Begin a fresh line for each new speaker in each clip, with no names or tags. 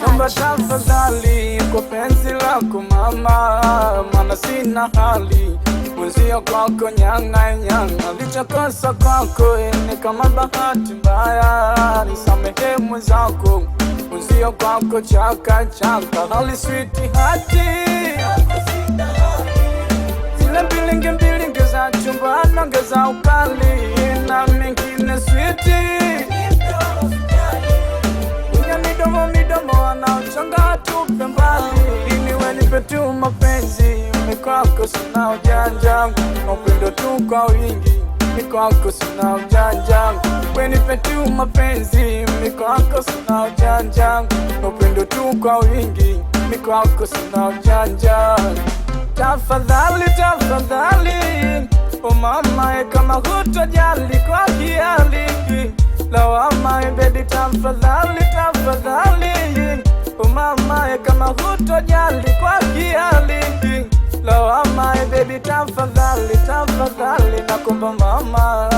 Naomba tafadhali kwa penzi lako mama, maana sina hali mwenzio kwako nyanga nyanga. Lichokosa kwako ni kama bahati mbaya, nisamehe mwenzako mwenzio kwako chaka chaka. Hali sweet hati zile mbilingi za chumbani ongeza ukali na mengine sweet midomo wanaochanga tupe mbali. Niwe nipe tu mapenzi, mikwako sina ujanja, upendo tu kwa wingi, mikwako sina ujanja. We nipe tu mapenzi, mikwako sina ujanja, upendo tu kwa wingi, mikwako sina ujanja. Tafadhali, tafadhali, oh mama, kama hutojali kwa kiali lawama, baby, tafadhali, tafadhali, oh mama, kama hutojali kwa kiali lawama, baby, tafadhali, tafadhali, nakuomba mama,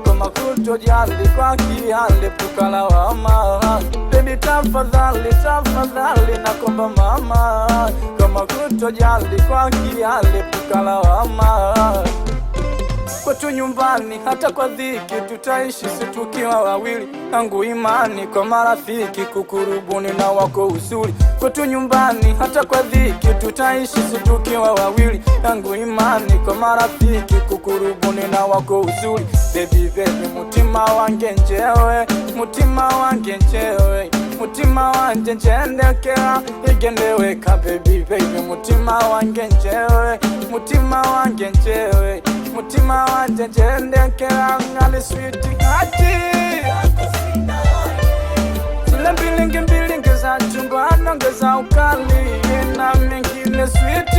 kama hutojali kwa kiali puka lawama, baby, tafadhali, tafadhali, nakuomba mama, kama hutojali kwa kiali puka lawama. Kwetu nyumbani hata kwa dhiki tutaishi situkiwa wawili, yangu imani kwa marafiki kukurubuni na wako usuli. Kwetu nyumbani hata kwa dhiki tutaishi situkiwa wawili, yangu imani kwa marafiki kukurubuni na wako usuli. Baby baby mutima wange njewe, mutima wange njewe, mutima wanje njendekera igendeweka. Baby baby mutima wange njewe, mutima wange njewe, mutima wanje njendekera. Ngali sweet hati zile mbilingi za chumbani ongeza ukali na mengine sweet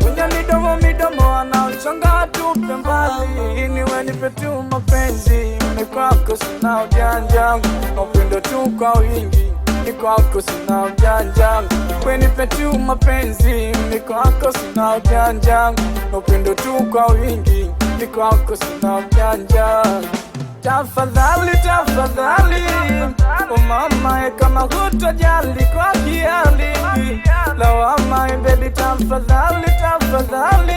wenye midomo wanaochanga tupe mbali. Niwe nipe tu mapenzi, mikwako sina ujanja, upendo tu kwa wingi, mikwako sina ujanja. We nipe tu mapenzi, mikwako sina ujanja, upendo tu kwa wingi, mikwako sina ujanja. Tafadhali, tafadhali, oh mama, kama hutojali kwa kiali lawama, baby, tafadhali, tafadhali,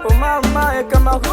oh mama, kama